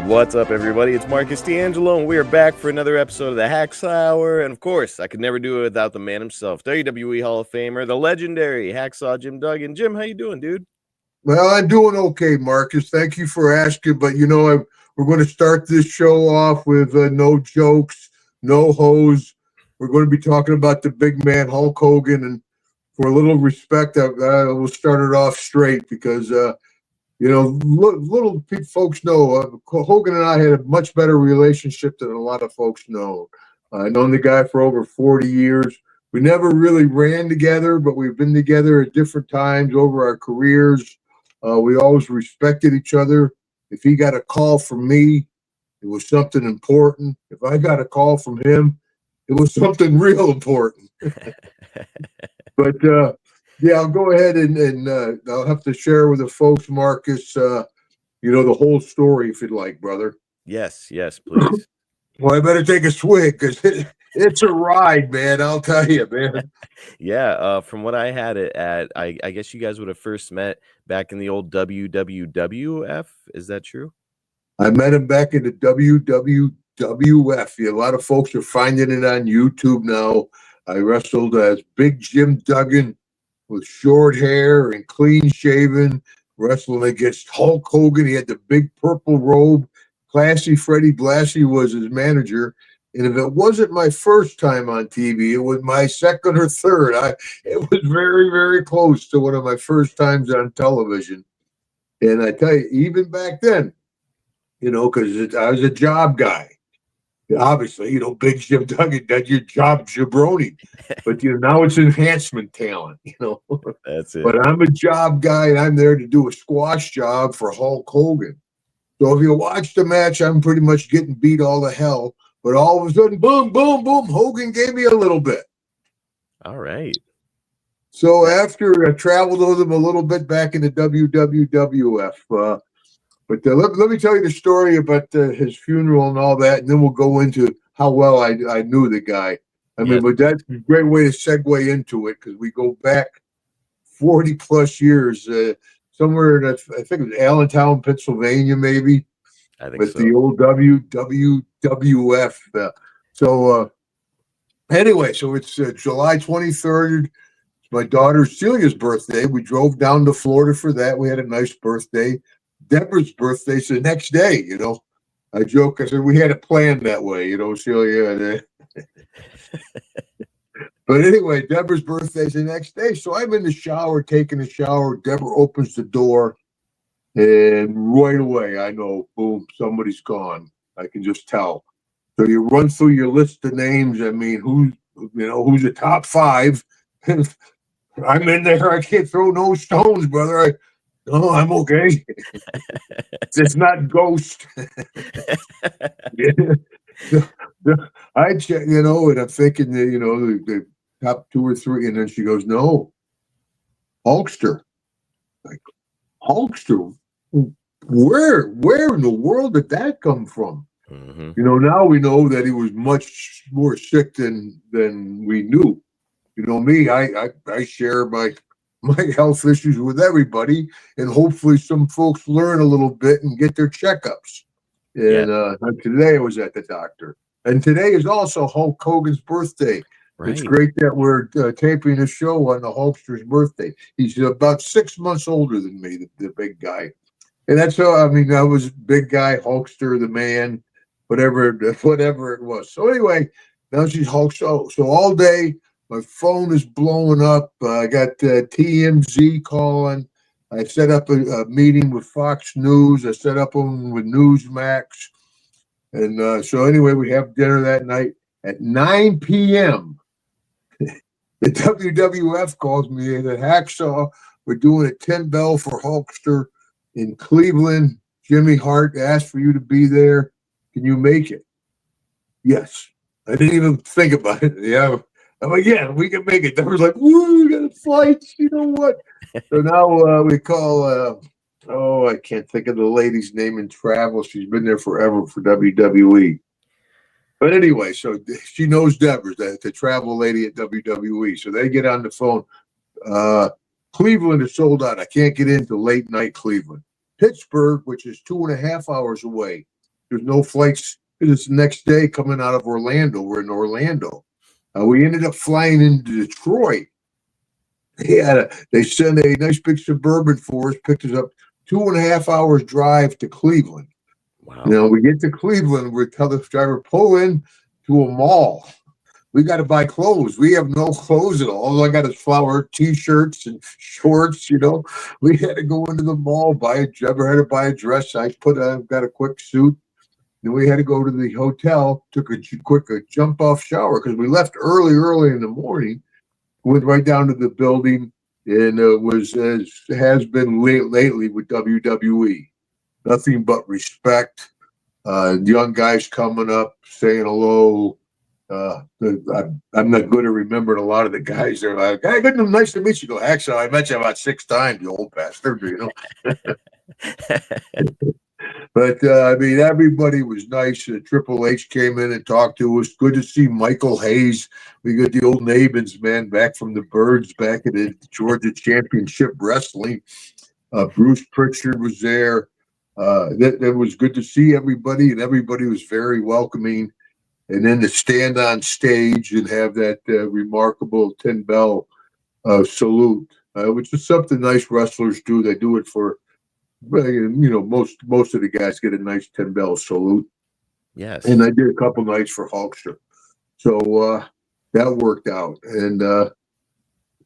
What's up, everybody? It's Marcus D'Angelo, and we are back for another episode of the Hacksaw Hour. And of course, I could never do it without the man himself, WWE Hall of Famer, the legendary Hacksaw Jim Duggan. Jim, how you doing, dude? Well, I'm doing okay, Marcus. Thank you for asking. But we're going to start this show off with no jokes, no hose. We're going to be talking about the big man, Hulk Hogan, and for a little respect, we'll start it off straight because folks know Hogan and I had a much better relationship than a lot of folks know. I've known the guy for over 40 years. We never really ran together, but we've been together at different times over our careers. We always respected each other. If he got a call from me, it was something important. If I got a call from him, it was something real important. But yeah, I'll go ahead and I'll have to share with the folks, Marcus, the whole story if you'd like, brother. Yes, please. Well, I better take a swig because it's a ride, man. I'll tell you, man. Yeah, from what I had it at, I guess you guys would have first met back in the old WWWF. Is that true? I met him back in the WWWF. Yeah, a lot of folks are finding it on YouTube now. I wrestled as Big Jim Duggan with short hair and clean shaven, wrestling against Hulk Hogan. He had the big purple robe. Classy Freddie Blassie was his manager. And if it wasn't my first time on TV, it was my second or third. It was very, very close to one of my first times on television. And I tell you, even back then, because I was a job guy. Obviously, Big Jim Duggan did your job, jabroni. But now it's enhancement talent, That's it. But I'm a job guy, and I'm there to do a squash job for Hulk Hogan. So if you watch the match, I'm pretty much getting beat all to hell. But all of a sudden, boom, boom, boom, Hogan gave me a little bit. All right. So after I traveled with him a little bit back in the WWWF, but let me tell you the story about his funeral and all that, and then we'll go into how well I knew the guy. But that's a great way to segue into it because we go back 40 plus years, somewhere in, I think it was Allentown, Pennsylvania, maybe. I think with so. the old WWWF. Anyway, so it's July 23rd. It's my daughter Celia's birthday. We drove down to Florida for that. We had a nice birthday. Deborah's birthday's the next day, I joke. I said, we had it planned that way, Celia. But anyway, Deborah's birthday's the next day. So I'm in the shower, taking a shower. Deborah opens the door. And right away, I know, boom, somebody's gone. I can just tell. So you run through your list of names. Who's the top five? I'm in there. I can't throw no stones, brother. I'm okay. It's not Ghost. I check, and I'm thinking that, the top two or three. And then she goes, no, Hulkster. Like, Hulkster? Where in the world did that come from? Mm-hmm. Now we know that he was much more sick than we knew. Me, I share my health issues with everybody, and hopefully some folks learn a little bit and get their checkups. And today I was at the doctor, and today is also Hulk Hogan's birthday. Right. It's great that we're taping a show on the Hulkster's birthday. He's about 6 months older than me, the big guy. And that's how, I was big guy, Hulkster, the man, whatever it was. So anyway, now she's Hulkster. So all day, my phone is blowing up. I got TMZ calling. I set up a meeting with Fox News. I set up one with Newsmax. And so anyway, we have dinner that night at 9 p.m. The WWF calls me at Hacksaw. We're doing a 10 bell for Hulkster in Cleveland. Jimmy Hart asked for you to be there. Can you make it? Yes. I didn't even think about it. Yeah. I'm like, yeah, we can make it. They were like, woo, we got a flight. You know what? So now we call, I can't think of the lady's name in travel. She's been there forever for WWE. But anyway, so she knows Deborah, the travel lady at WWE. So they get on the phone. Cleveland is sold out. I can't get into late night Cleveland. Pittsburgh, which is 2.5 hours away, There's no flights. It's the next day coming out of Orlando. We're in Orlando. We ended up flying into Detroit. They sent a nice big Suburban for us, picked us up 2.5 hours drive to Cleveland. Wow. We get to Cleveland, we tell the driver, pull in to a mall. We got to buy clothes. We have no clothes at all. All I got is flower T-shirts and shorts. We had to go into the mall, Ever had to buy a dress. Got a quick suit. Then we had to go to the hotel, took a jump off shower because we left early in the morning. Went right down to the building, and it was as has been lately with WWE. Nothing but respect. Young guys coming up, saying hello. I'm not good at remembering a lot of the guys. They're like, "Hey, good, nice to meet you." Go, Hacksaw, I met you about 6 times, you old bastard. But everybody was nice. Triple H came in and talked to us. Good to see Michael Hayes. We got the old Nabins, man, back from the Birds, back at the Georgia Championship Wrestling. Bruce Pritchard was there. That was good to see everybody, and everybody was very welcoming. And then to stand on stage and have that remarkable 10-bell salute, which is something nice wrestlers do. They do it for. Most of the guys get a nice 10-bell salute. Yes. And I did a couple nights for Hulkster. So that worked out. And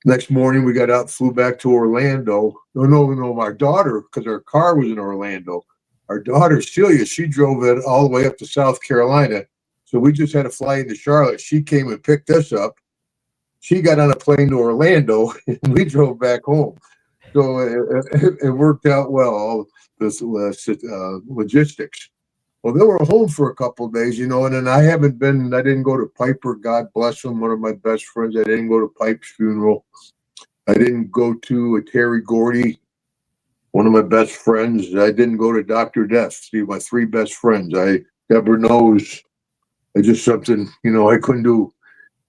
next morning we got out, flew back to Orlando. No, our daughter, because our car was in Orlando. Our daughter, Celia, she drove it all the way up to South Carolina. So we just had to fly into Charlotte. She came and picked us up. She got on a plane to Orlando, and we drove back home. So it worked out well, all this logistics. Well, they were home for a couple of days, and then I didn't go to Piper, God bless him, one of my best friends. I didn't go to Pipe's funeral. I didn't go to Terry Gordy, one of my best friends. I didn't go to Dr. Death, see my 3 best friends. Deborah knows. It's just something, I couldn't do.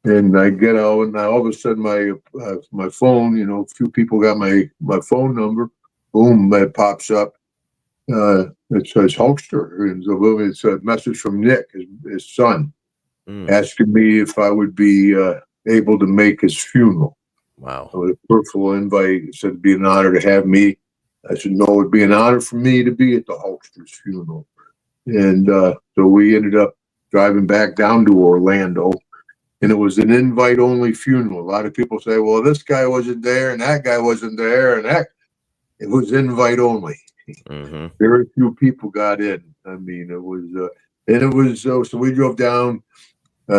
And I get out, and all of a sudden my phone, a few people got my phone number. Boom, that pops up. It says Hulkster. And it's a message from Nick, his son, asking me if I would be able to make his funeral. Wow. With a personal invite. He said it'd be an honor to have me. I said, no, it'd be an honor for me to be at the Hulkster's funeral. And so we ended up driving back down to Orlando. And it was an invite-only funeral. A lot of people say, well, this guy wasn't there and that guy wasn't there. It was invite-only. Mm-hmm. Very few people got in. So we drove down,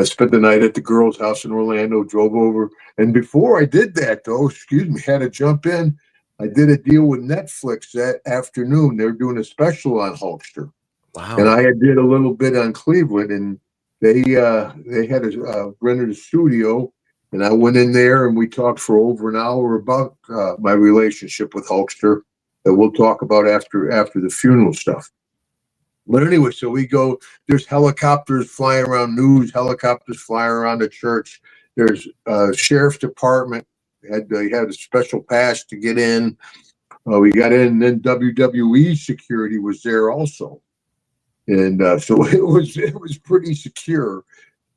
spent the night at the girls' house in Orlando, drove over. And before I did that, though, had to jump in. I did a deal with Netflix that afternoon. They were doing a special on Hulkster. Wow. And I did a little bit on Cleveland, and they had rented a studio, and I went in there and we talked for over an hour about my relationship with Hulkster that we'll talk about after the funeral stuff. But anyway, so we go. There's helicopters flying around, news helicopters flying around the church. There's sheriff's department. They had a special pass to get in. We got in, and then WWE security was there also. And so it was pretty secure.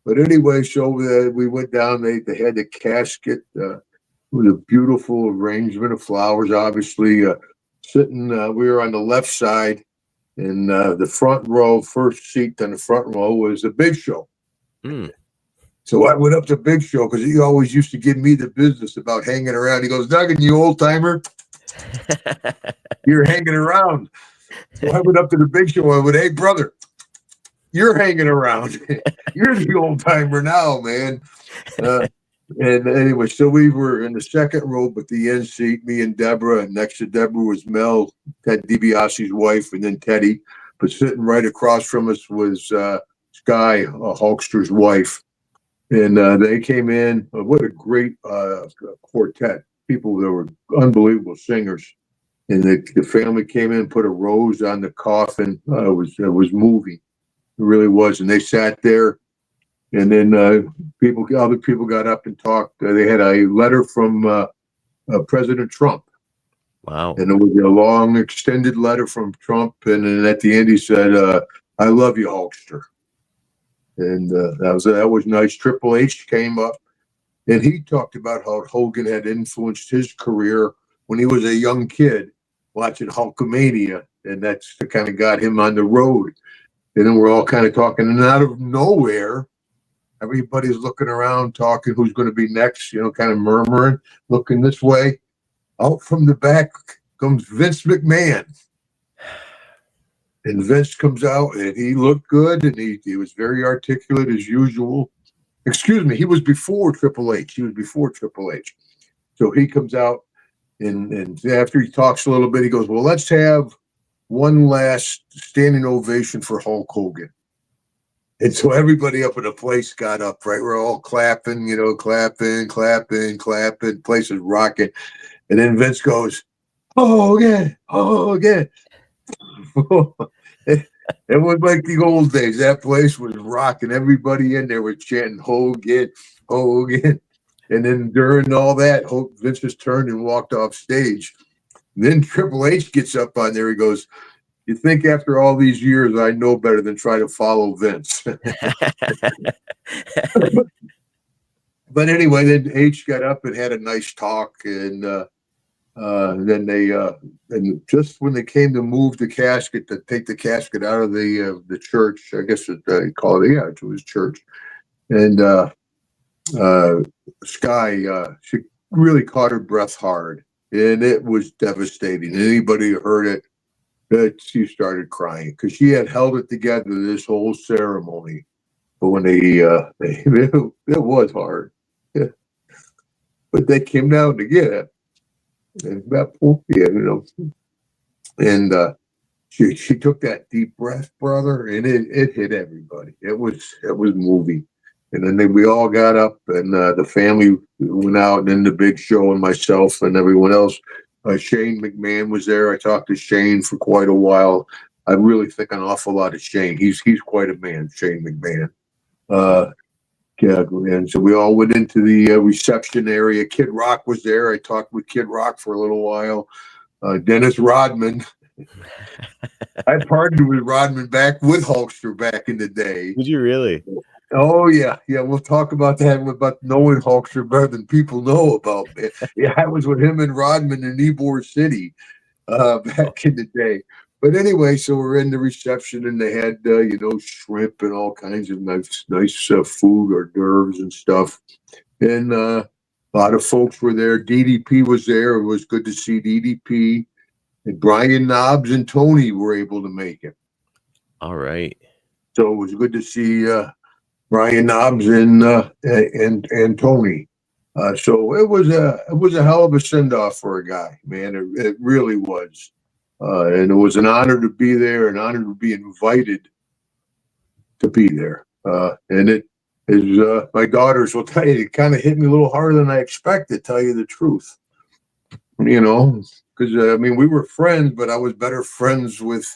But anyway, so we went down. They had the casket with a beautiful arrangement of flowers, obviously. Sitting, we were on the left side, and the front row, first seat on the front row was the Big Show. So I went up to Big Show because he always used to give me the business about hanging around. He goes, Duggan, you old timer, you're hanging around. So I went up to the Big Show. I went, hey, brother, you're hanging around. You're the old timer now, man. And anyway, so we were in the second row, but the end seat, me and Deborah, and next to Deborah was Mel, Ted DiBiase's wife, and then Teddy. But sitting right across from us was Sky, Hulkster's wife. And they came in. What a great quartet. People that were unbelievable singers. And the family came in, put a rose on the coffin. It was moving. It really was. And they sat there. And then other people got up and talked. They had a letter from President Trump. Wow. And it was a long, extended letter from Trump. And then at the end, he said, I love you, Hulkster. And that was nice. Triple H came up, and he talked about how Hogan had influenced his career when he was a young kid watching Hulkamania, and that's the kind of got him on the road. And then we're all kind of talking, and out of nowhere, everybody's looking around, talking who's going to be next, kind of murmuring, looking this way. Out from the back comes Vince McMahon. And Vince comes out, and he looked good, and he was very articulate as usual. Excuse me, he was before Triple H. So he comes out, and after he talks a little bit, he goes, well, let's have one last standing ovation for Hulk Hogan. And so everybody up in the place got up, right? We're all clapping, clapping. Place is rocking. And then Vince goes, Hogan. It was like the old days. That place was rocking. Everybody in there was chanting Hogan. And then during all that, Vince just turned and walked off stage. And then Triple H gets up on there. He goes, you think after all these years, I know better than try to follow Vince. But anyway, then H got up and had a nice talk. And then they, and just when they came to move the casket, to take the casket out of the church, I guess they call it, it was church. And Sky, she really caught her breath hard, and it was devastating. Anybody who heard it, that she started crying because she had held it together this whole ceremony. But when it was hard. Yeah. But they came down to get it. And she took that deep breath, brother, and it hit everybody. It was moving. And then we all got up, and the family went out, and then the Big Show and myself and everyone else. Shane McMahon was there. I talked to Shane for quite a while. I really think an awful lot of Shane. He's quite a man, Shane McMahon. And so we all went into the reception area. Kid Rock was there. I talked with Kid Rock for a little while. Dennis Rodman. I partied with Rodman back with Hulkster back in the day. Did you really? Oh, yeah. Yeah, we'll talk about that, about knowing Hulkster better than people know about me. Yeah, I was with him and Rodman in Ybor City back in the day. But anyway, so we're in the reception, and they had, shrimp and all kinds of nice food, hors d'oeuvres and stuff. And a lot of folks were there. DDP was there. It was good to see DDP. And Brian Knobbs and Tony were able to make it. All right. So it was good to see Brian Knobbs and Tony. So it was a hell of a send-off for a guy, man. It really was. And it was an honor to be there, an honor to be invited to be there. And it is, my daughters will tell you, it kind of hit me a little harder than I expected, to tell you the truth. Because, we were friends, but I was better friends with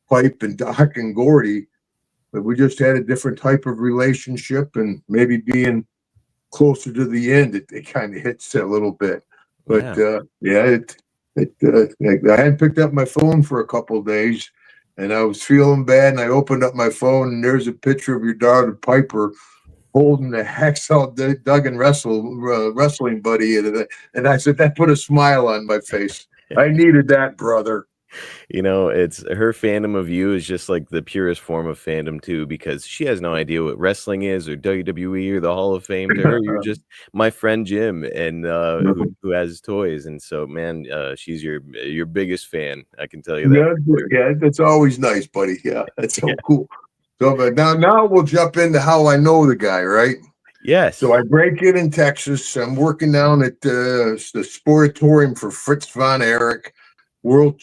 Pipe and Doc and Gordy. But we just had a different type of relationship, and maybe being closer to the end, it kind of hits a little bit. But, I hadn't picked up my phone for a couple of days, and I was feeling bad, and I opened up my phone, and there's a picture of your daughter Piper holding the Hacksaw Duggan wrestling buddy, and I said, that put a smile on my face. I needed that, brother. It's her fandom of you is just like the purest form of fandom too, because she has no idea what wrestling is or WWE or the Hall of Fame. To her, you're just my friend Jim, and who has toys. And so, man, she's your biggest fan. I can tell you that. Yeah, that's always nice, buddy. Yeah, that's so cool. So, but now we'll jump into how I know the guy, right? Yes. So I break in Texas. I'm working down at the Sportatorium for Fritz von Erich. World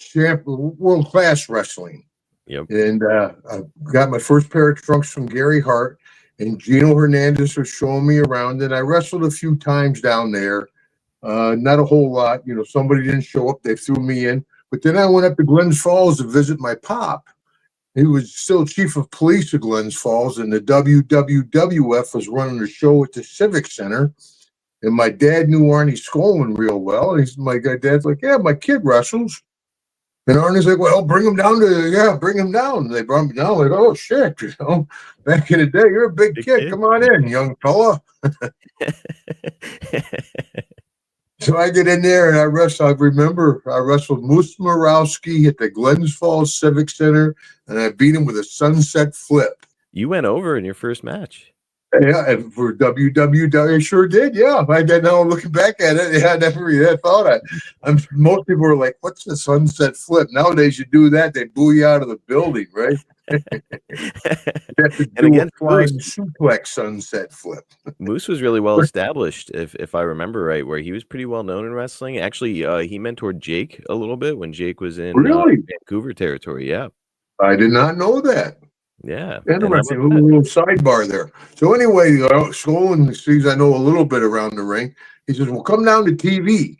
class wrestling. Yep. And I got my first pair of trunks from Gary Hart, and Gino Hernandez was showing me around, and I wrestled a few times down there. Not a whole lot. Somebody didn't show up. They threw me in. But then I went up to Glens Falls to visit my pop. He was still chief of police of Glens Falls, and the WWF was running a show at the Civic Center. And my dad knew Arnie Skolman real well. My dad's like, yeah, my kid wrestles. And Arnie's like, well, bring him down bring him down. And they brought him down. Like, oh shit, back in the day, you're a big Big kid. kid. Come on in, young fella. So I get in there and I wrestle. I remember I wrestled Moose Morowski at the Glens Falls Civic Center, and I beat him with a sunset flip. You went over in your first match. Yeah, and for WWW, I sure did. Yeah, I did. Now looking back at it, yeah, I never even thought most people are like, "What's the sunset flip?" Nowadays, you do that, they boo you out of the building, right? You have to And do a against Moose, flying suplex sunset flip. Moose was really well established, if I remember right, where he was pretty well known in wrestling. Actually, he mentored Jake a little bit when Jake was in Really, Vancouver territory. Yeah, I did not know that. yeah, and I'm Interesting. A upset. little sidebar there. So anyway, Sloan sees I know a little bit around the ring. He says, "Well, come down to TV."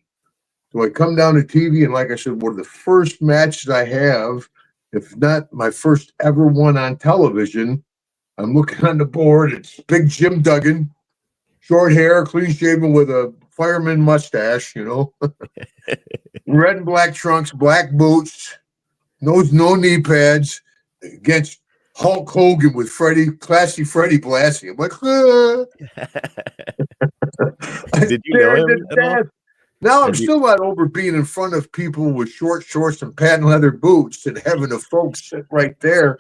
So I come down to TV, and like I said, one of the first matches I have, if not my first ever one on television, I'm looking on the board. It's Big Jim Duggan, short hair, clean shaven with a fireman mustache, red and black trunks, black boots, no knee pads, against Hulk Hogan with classy Freddie Blassie. I'm like, I Did you know scared to him at all? death. Now I'm Have you? still not over being in front of people with short shorts and patent leather boots and having the folks sit right there.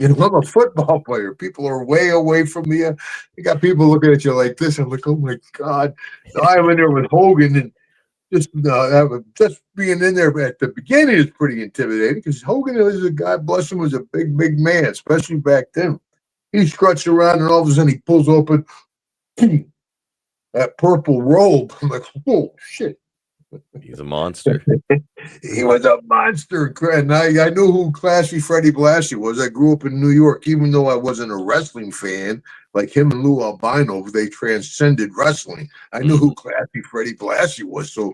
I'm a football player. People are way away from me. You got people looking at you like this. I'm like, oh my God. Now I'm in there with Hogan, and just being in there at the beginning is pretty intimidating because Hogan is a guy, bless him, was a big man, especially back then. He struts around and all of a sudden he pulls open that purple robe. I'm like, oh shit. He's a monster. He was a monster. And I knew who Classy Freddie Blassie was. I grew up in New York, even though I wasn't a wrestling fan. Like him and Lou Albino, they transcended wrestling. I knew Mhm. who Classy Freddie Blassie was. So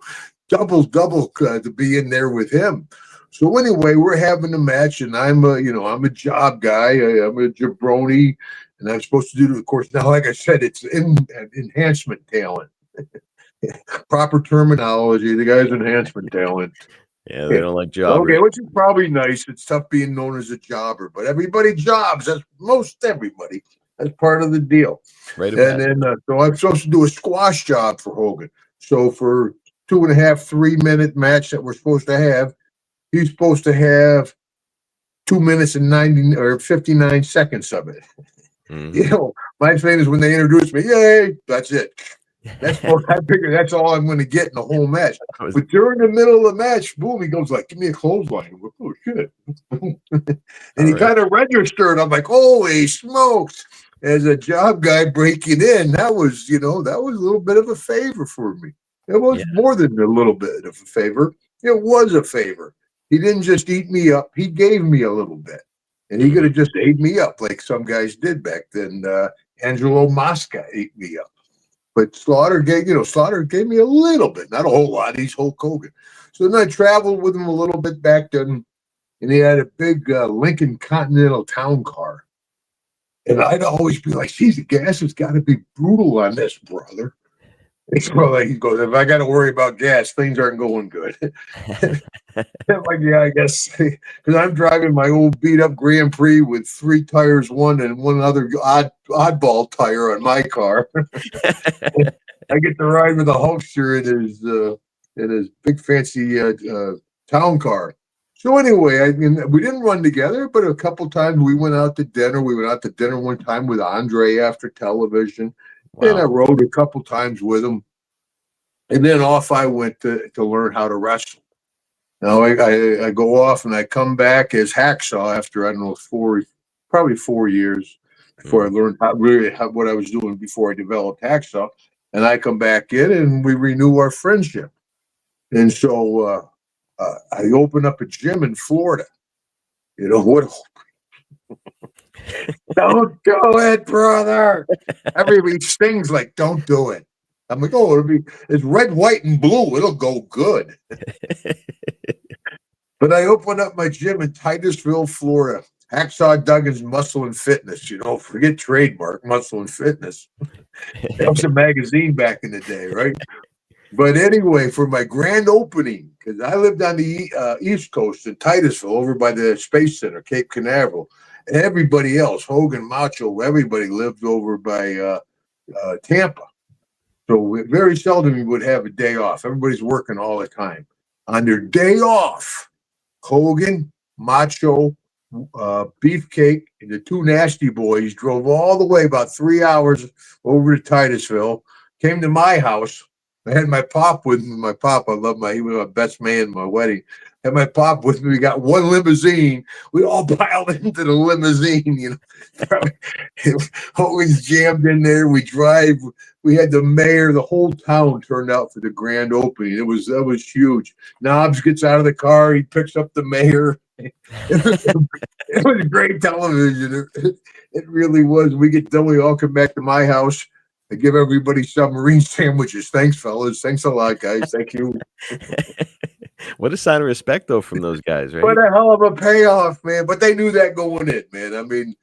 double to be in there with him. So anyway, we're having a match, and I'm a job guy. I'm a jabroni, and I'm supposed to do, of course. Now, like I said, it's enhancement talent. Proper terminology. The guy's enhancement talent. Yeah, they Yeah. don't like Okay, jobbers. which is probably nice. It's tough being known as a jobber, but everybody jobs. That's most everybody. That's part of the deal. Rite of And passage. then, so I'm supposed to do a squash job for Hogan. So for 2.5, 3 minute match that we're supposed to have, he's supposed to have 2 minutes and 90 or 59 seconds of it. Mhm. My thing is when they introduce me, yay, that's it. I figure that's all I'm going to get in the whole match. I was But during the middle of the match, boom, he goes like, "Give me a clothesline." I'm like, oh shit! And he alright. kind of registered. I'm like, "Holy smokes!" As a job guy breaking in, that was a little bit of a favor for me. It Yeah, was more than a little bit of a favor. It was a favor. He didn't just eat me up; he gave me a little bit, and he could mhm. have just ate me up like some guys did back then. Angelo Mosca ate me up. But Slaughter gave me a little bit, not a whole lot. He's Hulk Hogan. So then I traveled with him a little bit back then, and he had a big Lincoln Continental town car. And I'd always be like, geez, the gas has got to be brutal on this, brother. He goes, if I got to worry about gas, things aren't going good. I'm like, yeah, I guess. Because I'm driving my old beat up Grand Prix with 3 tires, one and one other oddball tire on my car. I get to ride with a Hulkster in his big fancy town car. So anyway, we didn't run together, but a couple times we went out to dinner. We went out to dinner one time with Andre after television, and I Wow. rode a couple times with him. And then off I went to learn how to wrestle. Now I go off and I come back as Hacksaw after I don't know probably 4 years before I Mhm. learned what I was doing before I developed Hacksaw, and I come back in and we renew our friendship. And so I open up a gym in Florida. You know what? Don't do it, brother. Everybody stings like, don't do it. I'm like, oh, it's red, white, and blue. It'll go good. But I opened up my gym in Titusville, Florida. Hacksaw Duggan's Muscle and Fitness. Forget trademark Muscle and Fitness. That was a magazine back in the day, right? But anyway, for my grand opening, because I lived on the East Coast in Titusville, over by the Space Center, Cape Canaveral. Everybody else, Hogan, Macho, everybody lived over by Tampa. So very seldom we would have a day off. Everybody's working all the time. On their day off, Hogan, Macho, Beefcake, and the two Nasty Boys drove all the way about 3 hours over to Titusville, came to my house. I had my pop with me. My pop, I love he was my best man in my wedding. I had my pop with me. We got one limousine. We all piled into the limousine, Hogan's jammed in there. We drive. We had the mayor, the whole town turned out for the grand opening. That was huge. Knobs gets out of the car. He picks up the mayor. It was great television. It really was. We get done. We all come back to my house. I give everybody submarine sandwiches. Thanks, fellas. Thanks a lot, guys. Thank you. What a sign of respect, though, from those guys, right? What a hell of a payoff, man. But they knew that going in, man. I mean,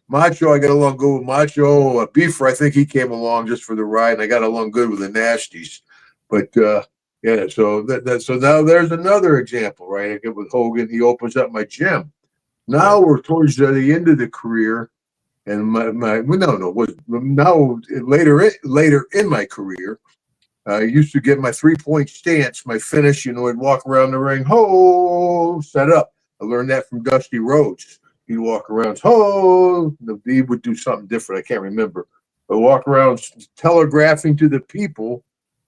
Macho, I got along good with Macho. Beefer, I think he came along just for the ride, and I got along good with the Nasties. But yeah, so so now there's another example, right? I get with Hogan. He opens up my gym. Now we're towards the end of the career, and now later in my career, I used to get my 3-point stance, my finish. I'd walk around the ring, set up. I learned that from Dusty Rhodes. He'd walk around, he would do something different. I can't remember. But walk around telegraphing to the people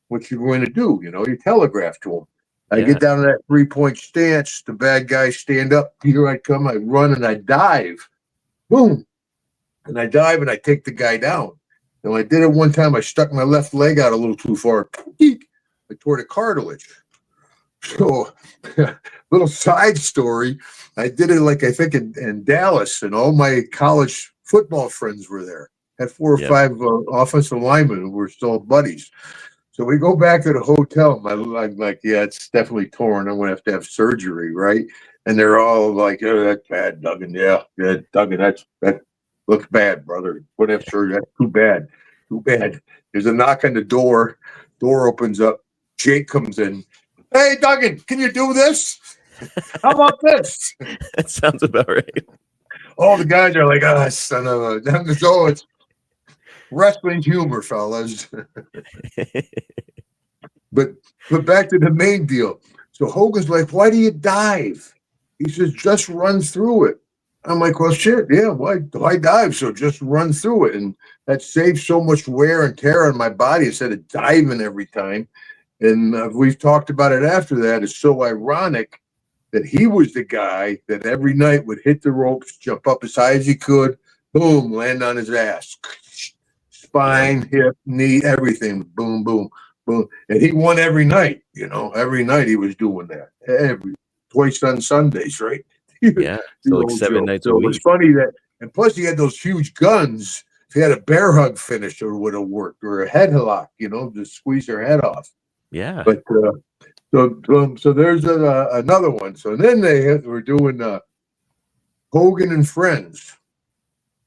what you're going to do. You telegraph to them. I get down to that 3-point stance. The bad guys stand up. Here I come. I run and I dive. Boom. And I dive and I take the guy down. And I did it one time. I stuck my left leg out a little too far. I tore the cartilage. So, little side story. I did it I think in Dallas, and all my college football friends were there. Had 4 or 5 offensive linemen who were still buddies. So we go back to the hotel. I'm like, yeah, it's definitely torn. I'm going to have surgery, right? And they're all like, oh, that's bad, Duggan. Yeah, Duggan, that looks bad, brother. Wouldn't have surgery. That's too bad. Too bad. There's a knock on the door. Door opens up. Jake comes in. Hey, Duggan, can you do this? How about this? That sounds about right. All the guys are like, son of a... So it's wrestling humor, fellas. But back to the main deal. So Hogan's like, why do you dive? He says, just run through it. I'm like, well, shit, yeah, why dive? So just run through it. And that saves so much wear and tear on my body instead of diving every time. And we've talked about it after that. It's so ironic that he was the guy that every night would hit the ropes, jump up as high as he could, boom, land on his ass. Spine, hip, knee, everything, boom, boom, boom. And he won every night, every night he was doing that. Twice on Sundays, right? Yeah, so like 7 nights a week. So it's funny that, and plus he had those huge guns. If he had a bear hug finish, or would have worked, or a head lock, to squeeze her head off. Yeah. But so there's another one. So then we're doing Hogan and Friends.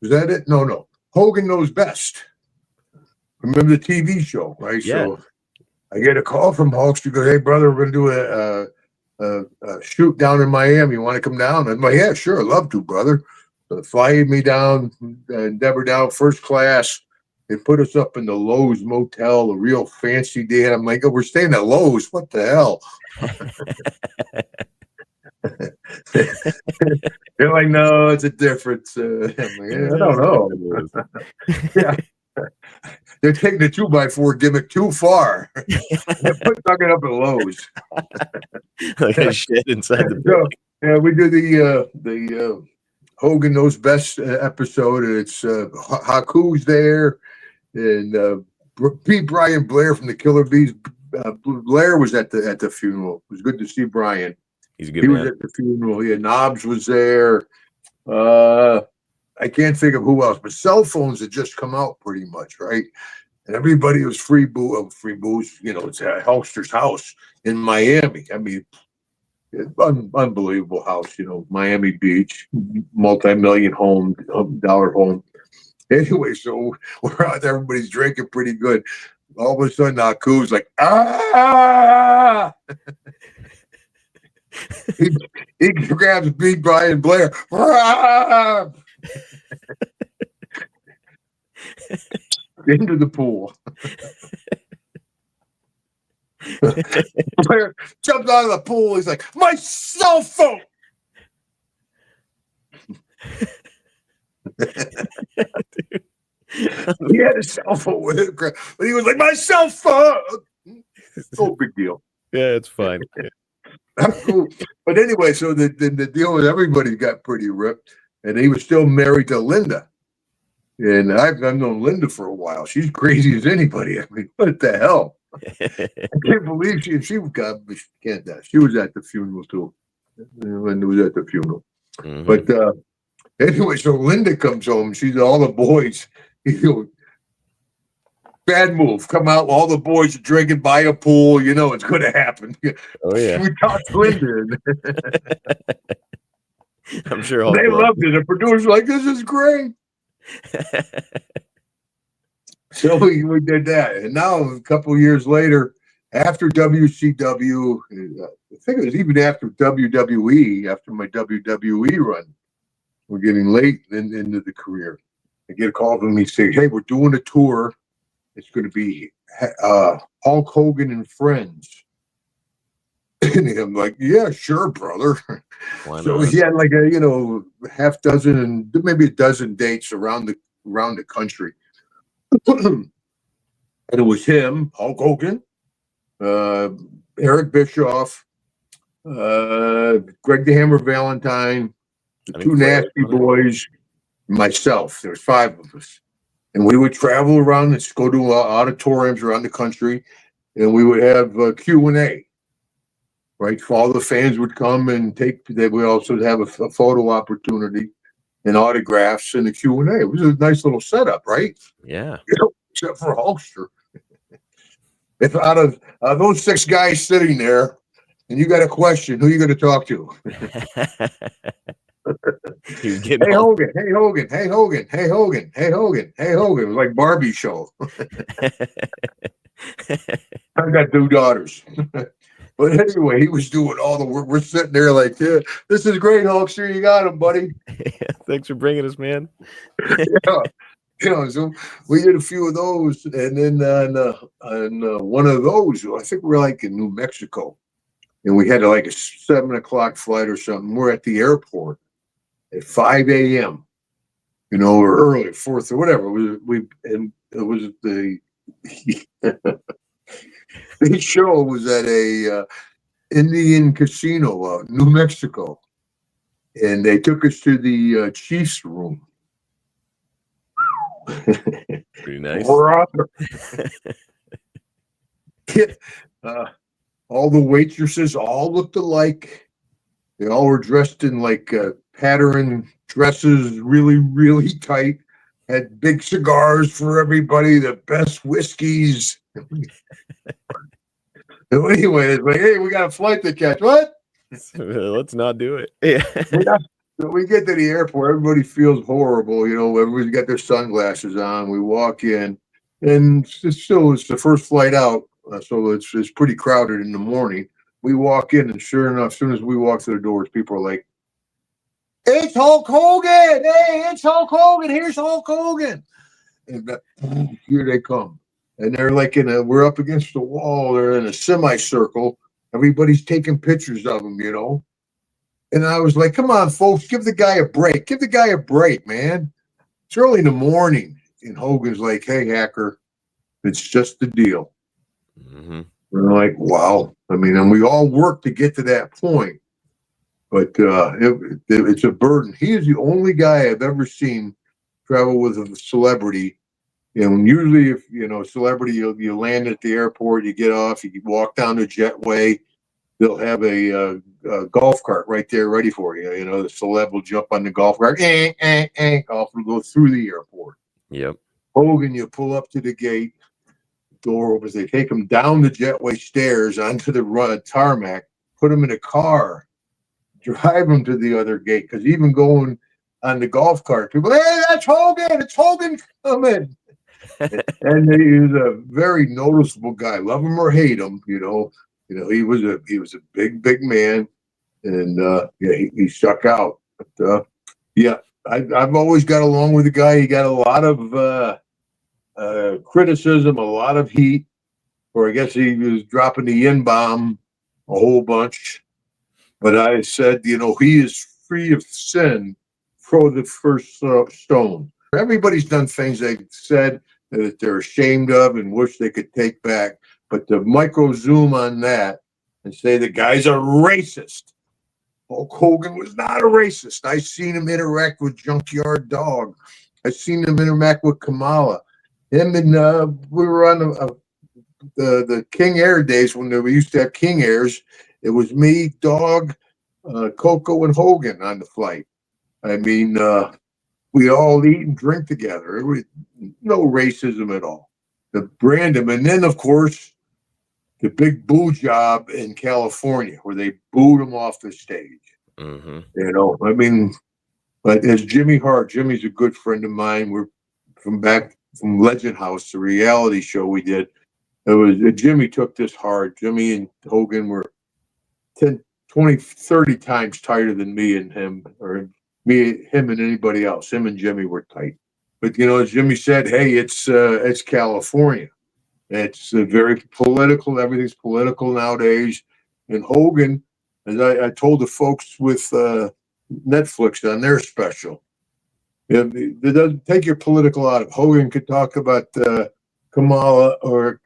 Was that it? No. Hogan Knows Best. Remember the TV show, right? Yeah. So I get a call from Hulkster. Goes, hey brother, we're gonna do a shoot down in Miami. You want to come down? I'm like, yeah, sure, I'd love to, brother. So fly me down, Endeavor down, first class. They put us up in the Lowe's Motel, a real fancy day. I'm like, oh, we're staying at Lowe's. What the hell? They're like, no, it's a difference. I'm like, I don't know. Yeah. They're taking the 2x4 gimmick too far. They're putting Duggan up at Lowe's. Like a shed inside the building. Yeah, we do the Hogan Knows Best episode, and it's Haku's there, and Brian Blair from the Killer Bees. Blair was at the funeral. It was good to see Brian. He's a good man. He was at the funeral. Yeah, Knobs was there. I can't think of who else, but cell phones had just come out pretty much, right? And everybody was free booze. It's at Hulkster's house in Miami. I mean, unbelievable house, Miami Beach, multi-million dollar home. Anyway, so we're out there, everybody's drinking pretty good. All of a sudden, Aku's like, ah! he grabs Big Brian Blair. Ah! Into the pool. Blair jumped out of the pool. He's like, my cell phone. He had a cell phone with him, but he was like, my cell phone. No big deal. Yeah, it's fine. Cool. But anyway, so the deal with everybody got pretty ripped, and he was still married to Linda. And I've known Linda for a while. She's crazy as anybody. I mean, what the hell? I can't believe she can't die. She was at the funeral too. Linda was at the funeral. Mm-hmm. But anyway, so Linda comes home. She's all the boys. Bad move. Come out. All the boys are drinking by a pool. You know it's going to happen. Oh yeah. We talked Linda. I'm sure they loved it. The producers were like, this is great. So we did that. And now a couple of years later, after WCW, I think it was even after WWE, after my WWE run, we're getting late into the career. I get a call from me saying, hey, we're doing a tour. It's going to be Hulk Hogan and Friends. And I'm like, yeah, sure, brother. So he had like a half dozen and maybe a dozen dates around the country. And it was him, Hulk Hogan, Eric Bischoff, Greg the Hammer Valentine, the two Nasty Boys, myself. There's 5 of us. And we would travel around and go to auditoriums around the country, and we would have Q&A. Right, all the fans would come and they would also have a photo opportunity and autographs and a Q&A. It was a nice little setup, right? Yeah. Except for Hulkster. If out of those 6 guys sitting there, and you got a question, who are you going to talk to? Hey Hogan, hey Hogan, hey Hogan, hey Hogan, hey Hogan, hey Hogan. It was like Barbie show. I got 2 daughters. But anyway, he was doing all the work. We're sitting there like, yeah, this is great, Hulkster. You got him, buddy. Thanks for bringing us, man. Yeah. So we did a few of those. And then on one of those, I think we were like in New Mexico. And we had like a 7 o'clock flight or something. We're at the airport at 5 a.m., or early, 4th or whatever. It was the the show was at a Indian casino out in New Mexico, and they took us to the Chiefs room. Pretty nice. All the waitresses all looked alike. They all were dressed in like pattern dresses, really, really tight. Had big cigars for everybody, the best whiskeys. So anyway, it's like, hey, we got a flight to catch. What? Let's not do it. Yeah. So we get to the airport. Everybody feels horrible. Everybody's got their sunglasses on. We walk in, and it's the first flight out. So it's pretty crowded in the morning. We walk in, and sure enough, as soon as we walk through the doors, people are like, it's Hulk Hogan. Hey, it's Hulk Hogan. Here's Hulk Hogan. And here they come. And they're like we're up against the wall. They're in a semicircle. Everybody's taking pictures of them, And I was like, come on, folks, give the guy a break. Give the guy a break, man. It's early in the morning. And Hogan's like, hey, hacker, it's just the deal. Mm-hmm. We're like, wow. I mean, and we all worked to get to that point. But it's a burden. He is the only guy I've ever seen travel with a celebrity. Usually if, celebrity, you land at the airport, you get off, you walk down the jetway, they'll have a golf cart right there ready for you. The celeb will jump on the golf cart, golf will go through the airport. Yep. Hogan, you pull up to the gate, door opens, they take him down the jetway stairs onto the tarmac, put him in a car, drive him to the other gate. Because even going on the golf cart, people, hey, that's Hogan, it's Hogan coming. And he was a very noticeable guy. Love him or hate him, he was a big man, and yeah, he stuck out. But yeah, I've always got along with the guy. He got a lot of criticism, a lot of heat, or I guess he was dropping the N bomb a whole bunch. But I said, he is free of sin. Throw the first stone. Everybody's done things they said that they're ashamed of and wish they could take back. But to micro zoom on that and say the guy's a racist. Hulk Hogan was not a racist. I seen him interact with Junkyard Dog. I seen him interact with Kamala. Him and we were on the King Air days when we used to have King Airs. It was me, Dog, Coco, and Hogan on the flight. I mean, we all eat and drink together. It was no racism at all. The Brandon, and then of course the big boo job in California where they booed him off the stage. Mm-hmm. I mean, but as Jimmy Hart, Jimmy's a good friend of mine. We're from Legend House, the reality show we did. It was Jimmy took this hard. Jimmy and Hogan were 10, 20, 30 times tighter than me and him, or him and anybody else. Him and Jimmy were tight. But as Jimmy said, hey, it's California. It's very political. Everything's political nowadays. And Hogan, as I told the folks with Netflix on their special, it doesn't take your political out of it. Hogan could talk about Kamala or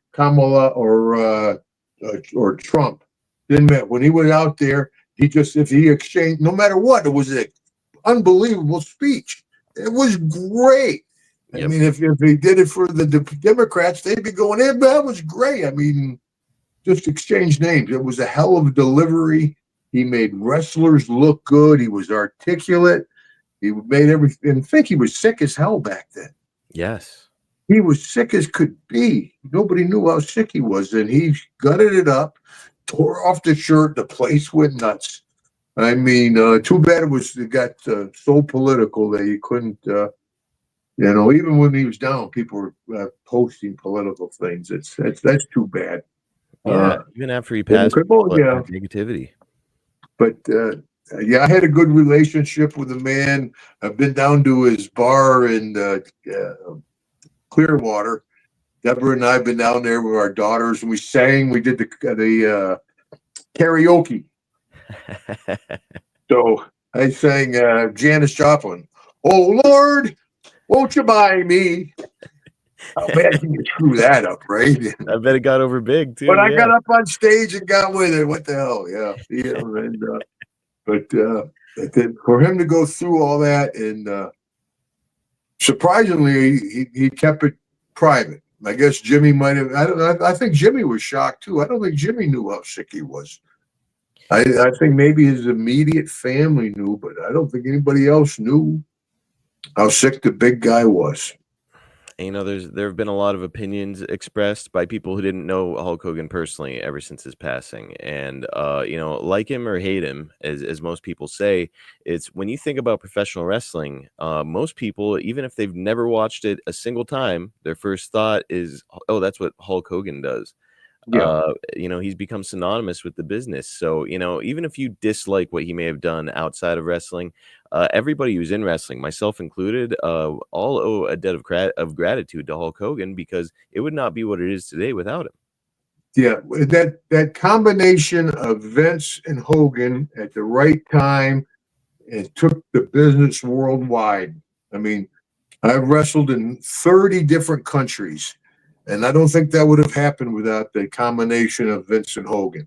Trump. Didn't matter. When he was out there, if he exchanged, no matter what, it was an unbelievable speech. It was great. Yep. I mean, if he did it for the Democrats, they'd be going, "Hey, that was great." I mean, just exchange names. It was a hell of a delivery. He made wrestlers look good. He was articulate. He made everything. I think he was sick as hell back then. Yes. He was sick as could be. Nobody knew how sick he was. And he gutted it up, tore off the shirt. The place went nuts. I mean, too bad it got so political that you couldn't, even when he was down, people were posting political things. That's too bad. Yeah, even after he passed, negativity. But yeah, I had a good relationship with the man. I've been down to his bar in Clearwater. Deborah and I have been down there with our daughters, and we sang. We did the karaoke. So I sang Janis Joplin. "Oh Lord, won't you buy me?" How bad can you screw that up, right? I bet it got over big too. But I got up on stage and got with it. What the hell? Yeah. But for him to go through all that, and surprisingly, he kept it private. I guess Jimmy might have. I don't know. I think Jimmy was shocked too. I don't think Jimmy knew how sick he was. I think maybe his immediate family knew, but I don't think anybody else knew how sick the big guy was. There have been a lot of opinions expressed by people who didn't know Hulk Hogan personally ever since his passing. And, like him or hate him, as most people say, it's when you think about professional wrestling, most people, even if they've never watched it a single time, their first thought is, oh, that's what Hulk Hogan does. Yeah. He's become synonymous with the business. So, even if you dislike what he may have done outside of wrestling, everybody who's in wrestling, myself included, all owe a debt of gratitude to Hulk Hogan because it would not be what it is today without him. Yeah, that combination of Vince and Hogan at the right time and took the business worldwide. I mean, I've wrestled in 30 different countries. And I don't think that would have happened without the combination of Vince and Hogan.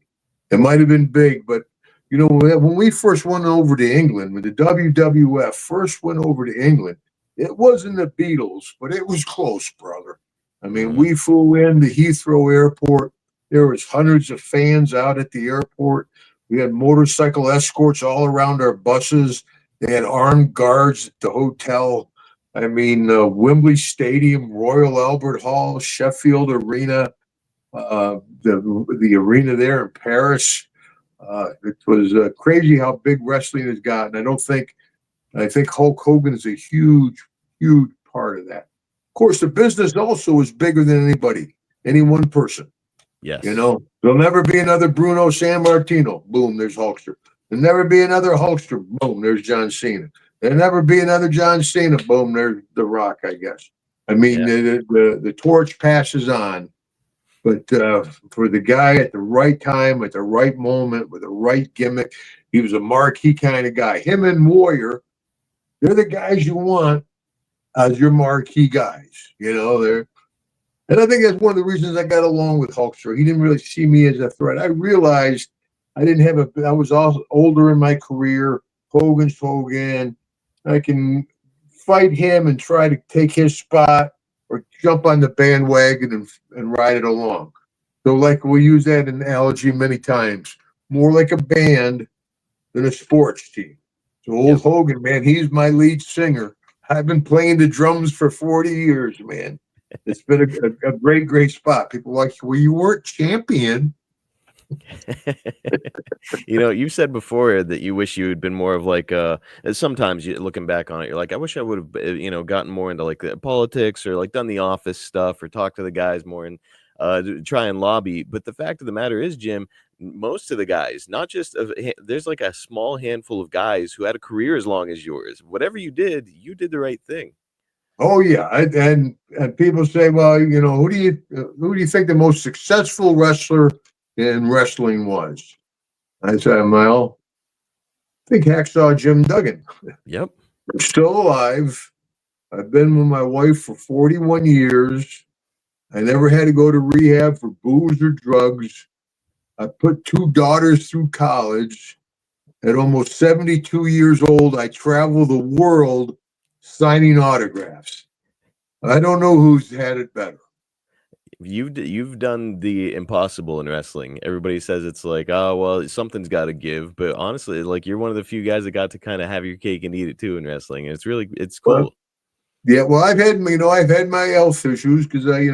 It might have been big, but when we first went over to England, when the WWF first went over to England, it wasn't the Beatles, but it was close, brother. I mean, we flew in the Heathrow Airport. There was hundreds of fans out at the airport. We had motorcycle escorts all around our buses. They had armed guards at the hotel. I mean, Wembley Stadium, Royal Albert Hall, Sheffield Arena, the arena there in Paris. It was crazy how big wrestling has gotten. I think Hulk Hogan is a huge, huge part of that. Of course, the business also is bigger than anybody, any one person. You Yes. know, there'll never be another Bruno San Martino. Boom, there's Hulkster. There'll never be another Hulkster. Boom, there's John Cena. There'll never be another John Cena. Boom, there's The Rock, I guess. I mean, Yeah. the torch passes on, but for the guy at the right time, at the right moment, with the right gimmick, he was a marquee kind of guy. Him and Warrior, they're the guys you want as your marquee guys. You know, and I think that's one of the reasons I got along with Hulkster. He didn't really see me as a threat. I realized I didn't have I was all older in my career. Hogan's Hogan. I can fight him and try to take his spot or jump on the bandwagon and ride it along. So, like, we use that analogy many times, more like a band than a sports team. So, old Yep. Hogan, man, he's my lead singer. I've been playing the drums for 40 years, man. It's been a great, great spot. People like, well, you weren't champion. You know, you said before that you wish you had been more of like sometimes you looking back on it, you're like, I wish I would have gotten more into like the politics or like done the office stuff or talk to the guys more and try and lobby. But the fact of the matter is, Jim, most of the guys, not just there's like a small handful of guys who had a career as long as yours. Whatever you did the right thing. Oh yeah, and people say, well, who do you think the most successful wrestler in wrestling was? I said, well, I think Hacksaw Jim Duggan. Yep. I'm still alive. I've been with my wife for 41 years. I never had to go to rehab for booze or drugs. I put two daughters through college. At almost 72 years old, I travel the world signing autographs. I don't know who's had it better. You've done the impossible in wrestling. Everybody says it's like, oh well, something's got to give, but honestly, like you're one of the few guys that got to kind of have your cake and eat it too in wrestling. And it's Well, cool. yeah, well, I've had my health issues because I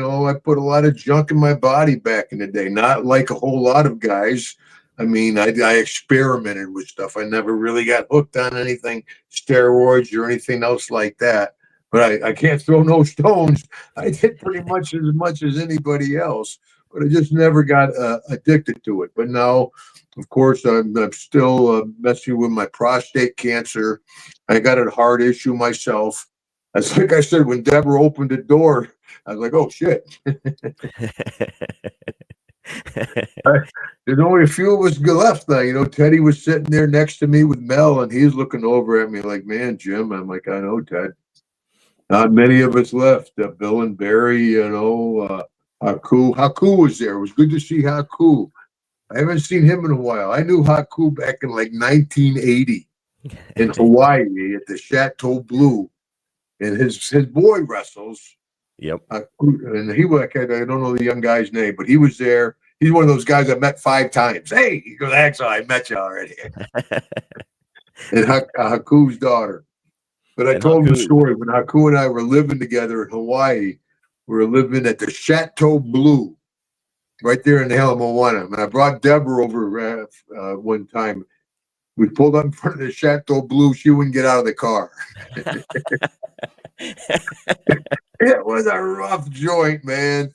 put a lot of junk in my body back in the day. Not like a whole lot of guys. I mean, I experimented with stuff. I never really got hooked on anything, steroids or anything else like that. But I can't throw no stones. I did pretty much as anybody else, but I just never got addicted to it. But now, of course, I'm still messing with my prostate cancer. I got a heart issue myself. That's like I said, when Deborah opened the door, I was like, oh shit. There's only a few of us left now. Teddy was sitting there next to me with Mel, and he's looking over at me like, man, Jim. I'm like, I know, Ted. Not many of us left. Bill and Barry, Haku. Haku was there. It was good to see Haku. I haven't seen him in a while. I knew Haku back in like 1980 in Hawaii at the Chateau Blue. And his boy wrestles. Yep. And he was, I don't know the young guy's name, but he was there. He's one of those guys I met 5 times. Hey, he goes, Hacksaw, I met you already. And Haku's daughter. But I And told him the Haku, story when Haku and I were living together in Hawaii. We were living at the Chateau Blue, right there in the Hell of Moana. And I brought Deborah over one time. We pulled up in front of the Chateau Blue. She wouldn't get out of the car. It was a rough joint, man.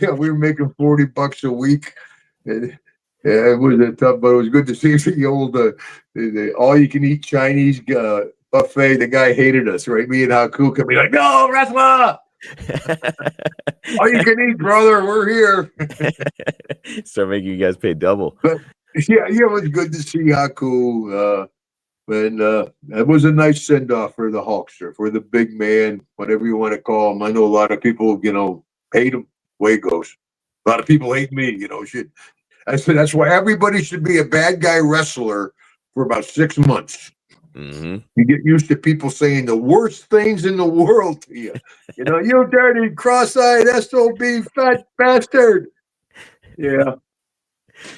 We were making $40 a week. And, yeah, it was a tough, but it was good to see the old the all-you-can-eat Chinese buffet. The guy hated us, right? Me and Haku could be like, "No, wrestler! All you can eat, brother. We're here." start making you guys pay double. But yeah, it was good to see Haku. And that was a nice send off for the Hulkster, for the big man, whatever you want to call him. I know a lot of people, hate him. Way it goes. A lot of people hate me. I said that's why everybody should be a bad guy wrestler for about 6 months. Mm-hmm. You get used to people saying the worst things in the world to you. You dirty, cross-eyed, SOB, fat bastard. Yeah.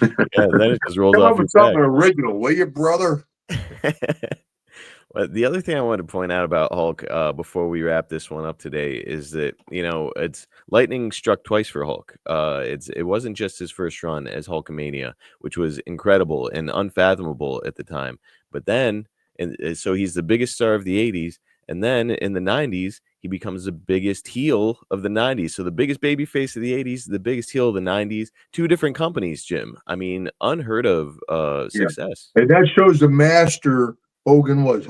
Yeah, then it just rolls Come off up your with something back. original, will you, brother? Well, the other thing I wanted to point out about Hulk before we wrap this one up today is that it's lightning struck twice for Hulk. It wasn't just his first run as Hulkamania, which was incredible and unfathomable at the time. But then, so he's the biggest star of the '80s, and then in the '90s, he becomes the biggest heel of the 90s. So the biggest baby face of the 80s, the biggest heel of the 90s, two different companies, Jim. I mean, unheard of Yeah. success. And that shows the master Hogan was.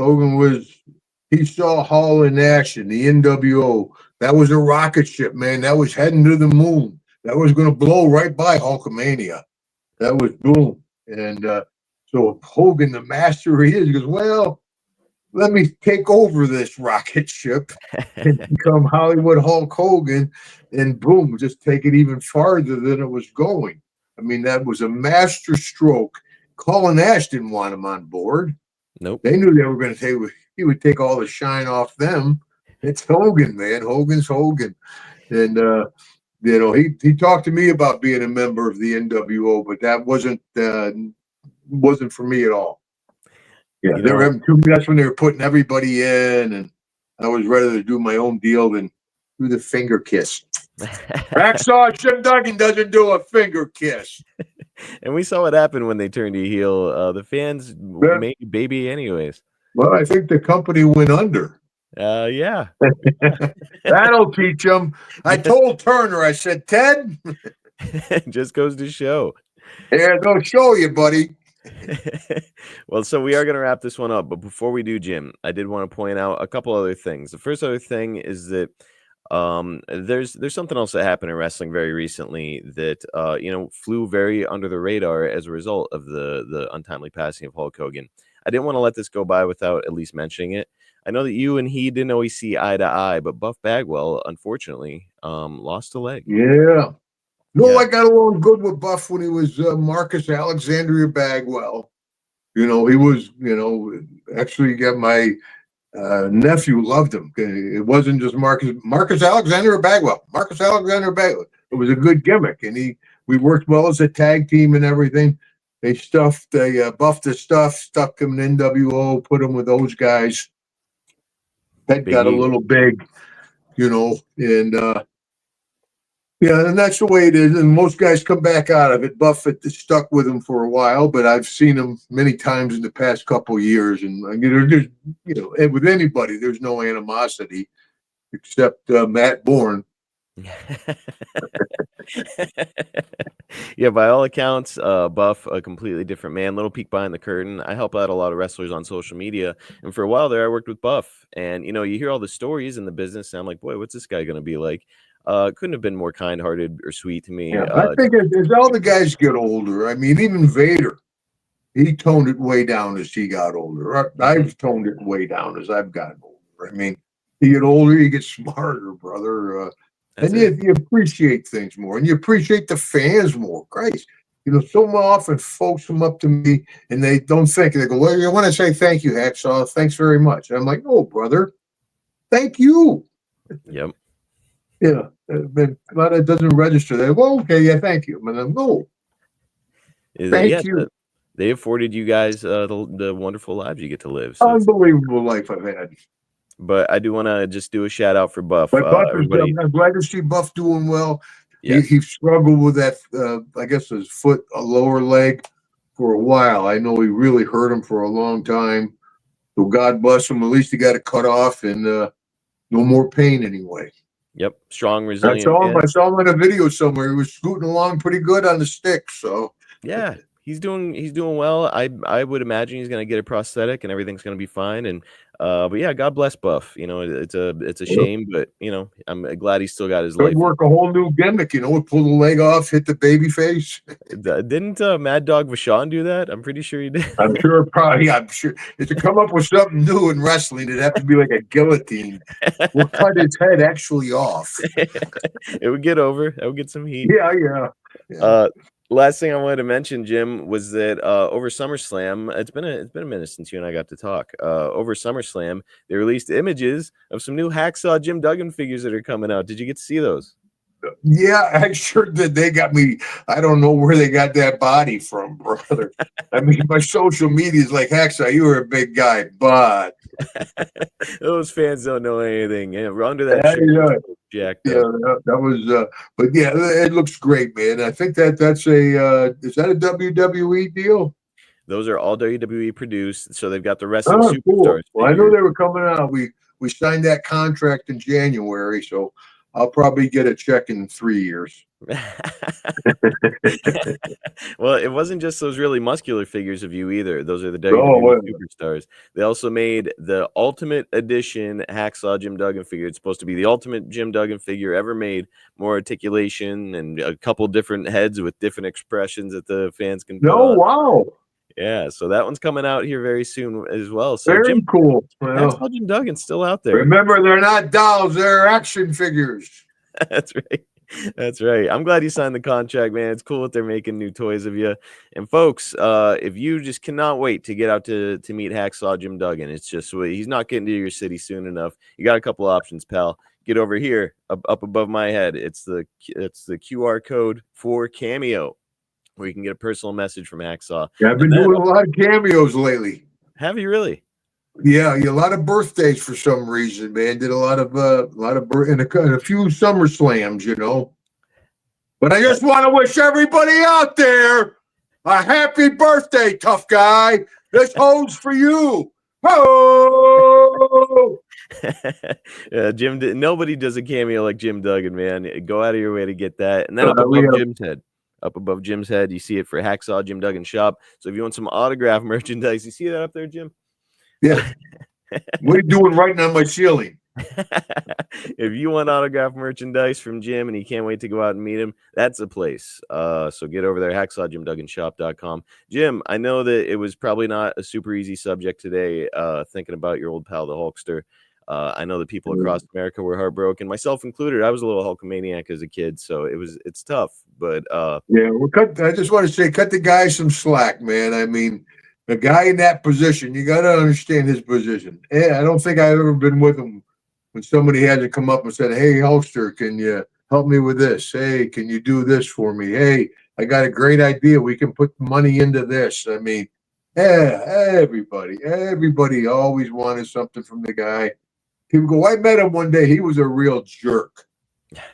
He saw Hall in action, the NWO. That was a rocket ship, man. That was heading to the moon. That was going to blow right by Hulkamania. That was boom. And so Hogan, the master he is, he goes, well, let me take over this rocket ship and become Hollywood Hulk Hogan, and boom, just take it even farther than it was going. I mean, that was a master stroke. Colin Nash didn't want him on board. Nope. They knew they were going to take, he would take all the shine off them. It's Hogan, man. Hogan's Hogan. And, he talked to me about being a member of the NWO, but that wasn't for me at all. Yeah, You they were know, having too. That's when they were putting everybody in, and I was ready to do my own deal than do the finger kiss. Hacksaw Jim Duggan doesn't do a finger kiss. and we saw what happened when they turned a heel. The fans made baby anyways. Well, I think the company went under. Yeah. That'll teach them. I told Turner, I said, Ted, It just goes to show. yeah, they'll show you, buddy. Well, so we are going to wrap this one up, but before we do, Jim, I did want to point out a couple other things. The first other thing is that there's something else that happened in wrestling very recently that flew very under the radar as a result of the untimely passing of Hulk Hogan. I didn't want to let this go by without at least mentioning it. I know that you and he didn't always see eye to eye, but Buff Bagwell unfortunately lost a leg. Yeah. No, Yeah. I got along good with Buff when he was Marcus Alexandria Bagwell. He was, actually got my nephew loved him. It wasn't just Marcus Alexander Bagwell. Marcus Alexander Bagwell. It was a good gimmick, and we worked well as a tag team and everything. They buffed the stuff, stuck him in NWO, put him with those guys. That got a little big, and yeah, and that's the way it is. And most guys come back out of it. Buffett stuck with him for a while, but I've seen him many times in the past couple of years. And there's, and with anybody, there's no animosity except Matt Bourne. Yeah, by all accounts, Buff, a completely different man. Little peek behind the curtain. I help out a lot of wrestlers on social media, and for a while there, I worked with Buff. And you hear all the stories in the business, and I'm like, boy, what's this guy gonna be like? Couldn't have been more kind-hearted or sweet to me. Yeah, I think as all the guys get older, I mean, even Vader, he toned it way down as he got older. I've toned it way down as I've gotten older. I mean, you get older, you get smarter, brother. And you appreciate things more, and you appreciate the fans more. Christ, so often folks come up to me and they don't think. They go, well, I want to say thank you, Hacksaw. Thanks very much. And I'm like, no, brother, thank you. Yep. Yeah, but a lot of it doesn't register. They go, okay, yeah, thank you. And I'm no, thank you. They afforded you guys the wonderful lives you get to live. So unbelievable life I've had. But I do want to just do a shout out for Buff. But Buff everybody, I'm glad to see Buff doing well. yes. He struggled with that, I guess his foot, a lower leg for a while. I know he really hurt him for a long time. So God bless him. At least he got it cut off and no more pain anyway. Yep. Strong, resilient. I saw him in a video somewhere. He was scooting along pretty good on the stick. So yeah, he's doing well. I would imagine he's going to get a prosthetic and everything's going to be fine. And but yeah, God bless Buff. It's a shame, but I'm glad he still got his life. Work a whole new gimmick. Pull the leg off, hit the baby face. Didn't Mad Dog Vachon do that? I'm pretty sure he did. I'm sure. If to come up with something new in wrestling, it'd have to be like a guillotine. We'll cut his head actually off. It would get over. It would get some heat. Yeah. Last thing I wanted to mention, Jim, was that over SummerSlam, it's been a minute since you and I got to talk. Over SummerSlam, they released images of some new Hacksaw Jim Duggan figures that are coming out. Did you get to see those? Yeah, I sure did. They got me. I don't know where they got that body from, brother. I mean, my social media is like, Hacksaw, you were a big guy, but those fans don't know anything. We're under that shirt. Jacked up. That was. But yeah, it looks great, man. I think that's a. Is that a WWE deal? Those are all WWE produced, so they've got the wrestling superstars. Cool. Well, I know they were coming out. We We signed that contract in January, so I'll probably get a check in 3 years. Well, it wasn't just those really muscular figures of you either. Those are the Oh, WWE superstars. They also made the Ultimate Edition Hacksaw Jim Duggan figure. It's supposed to be the ultimate Jim Duggan figure ever made. More articulation and a couple different heads with different expressions that the fans can put on. wow. Yeah, so that one's coming out here very soon as well. So Very cool. Well, Hacksaw Jim Duggan's still out there. remember, they're not dolls, they're action figures. That's right. That's right. I'm glad you signed the contract, man. It's cool that they're making new toys of you. And folks, if you just cannot wait to get out to meet Hacksaw Jim Duggan, it's just he's not getting to your city soon enough. You got a couple options, pal. Get over here, up above my head. It's the QR code for Cameo, where you can get a personal message from Hacksaw. Yeah, I've been doing a lot of cameos lately. Have you really? Yeah, a lot of birthdays for some reason, man. Did a lot of and a few Summer Slams, you know. But I just want to wish everybody out there a happy birthday, tough guy. This holds for you. Oh! Yeah, Jim. Nobody does a cameo like Jim Duggan, man. Go out of your way to get that. And then up above Jim's head. Up above Jim's head, you see it for Hacksaw Jim Duggan Shop. So if you want some autograph merchandise, you see that up there, Jim? Yeah. What are you doing writing on my ceiling? If you want autograph merchandise from Jim and you can't wait to go out and meet him, that's the place. So get over there, hacksawjimdugganshop.com. Jim, I know that it was probably not a super easy subject today, thinking about your old pal, the Hulkster. I know that people across America were heartbroken, myself included. I was a little Hulkamaniac as a kid, so it's tough. But yeah, I just want to say, cut the guy some slack, man. I mean, the guy in that position, you got to understand his position. Yeah, I don't think I've ever been with him when somebody had to come up and said, "Hey, Hulkster, can you help me with this? Hey, can you do this for me? Hey, I got a great idea. We can put money into this." I mean, yeah, everybody always wanted something from the guy. People go, "I met him one day. He was a real jerk."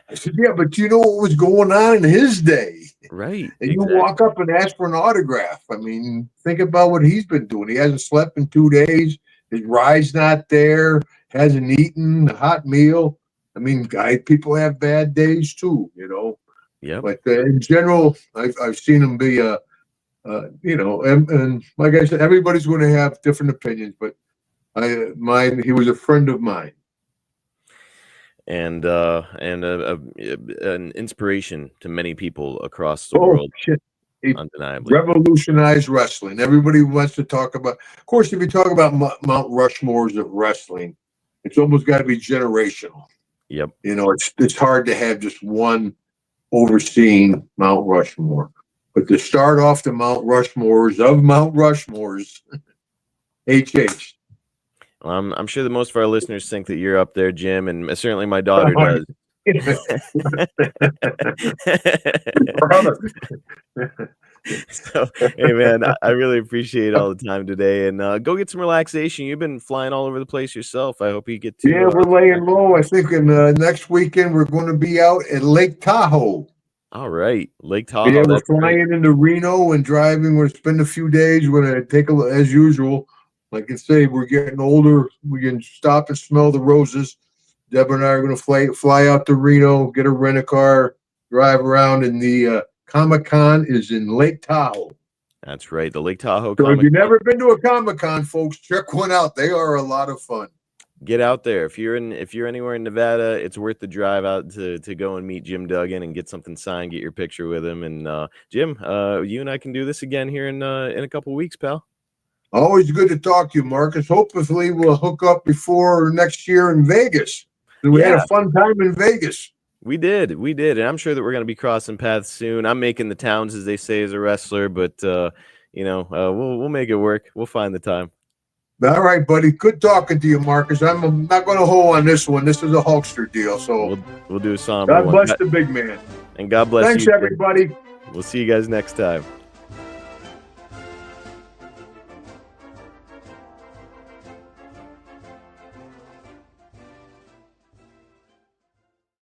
I said, "Yeah, but you know what was going on in his day?" Right. And you walk up and ask for an autograph. I mean, think about what he's been doing. He hasn't slept in 2 days. His ride's not there. Hasn't eaten a hot meal. I mean, people have bad days too, you know. Yeah. But in general, I've seen him be you know, and like I said, everybody's going to have different opinions. But he was a friend of mine. And an inspiration to many people across the world. Shit. Undeniably revolutionized wrestling. Everybody wants to talk about. Of course, if you talk about Mount Rushmores of wrestling, it's almost got to be generational. Yep. You know, it's hard to have just one overseeing Mount Rushmore. But to start off the Mount Rushmores of Mount Rushmores, HH. Well, I'm sure that most of our listeners think that you're up there, Jim, and certainly my daughter does. So, hey, man, I really appreciate all the time today, and go get some relaxation. You've been flying all over the place yourself. I hope you get to. Yeah, we're laying low. I think in next weekend we're going to be out at Lake Tahoe. All right, Lake Tahoe. Yeah, we're flying into Reno and driving. We're spend a few days. We're going to take as usual. Like I say, we're getting older. We can stop and smell the roses. Deb and I are going to fly out to Reno, get a rent-a-car, drive around, and the Comic-Con is in Lake Tahoe. That's right, the Lake Tahoe. So if you've never been to a Comic-Con, folks, check one out. They are a lot of fun. Get out there. If you're anywhere in Nevada, it's worth the drive out to go and meet Jim Duggan and get something signed, get your picture with him. And Jim, you and I can do this again here in a couple weeks, pal. Always good to talk to you, Marcus. Hopefully we'll hook up before next year in Vegas. We had a fun time in Vegas. We did, and I'm sure that we're going to be crossing paths soon. I'm making the towns, as they say, as a wrestler, but we'll make it work. We'll find the time. All right, buddy. Good talking to you, Marcus. I'm not going to hold on this one. This is a Hulkster deal, so we'll do a somber God one. bless the big man. And God bless you. Thanks, everybody. We'll see you guys next time.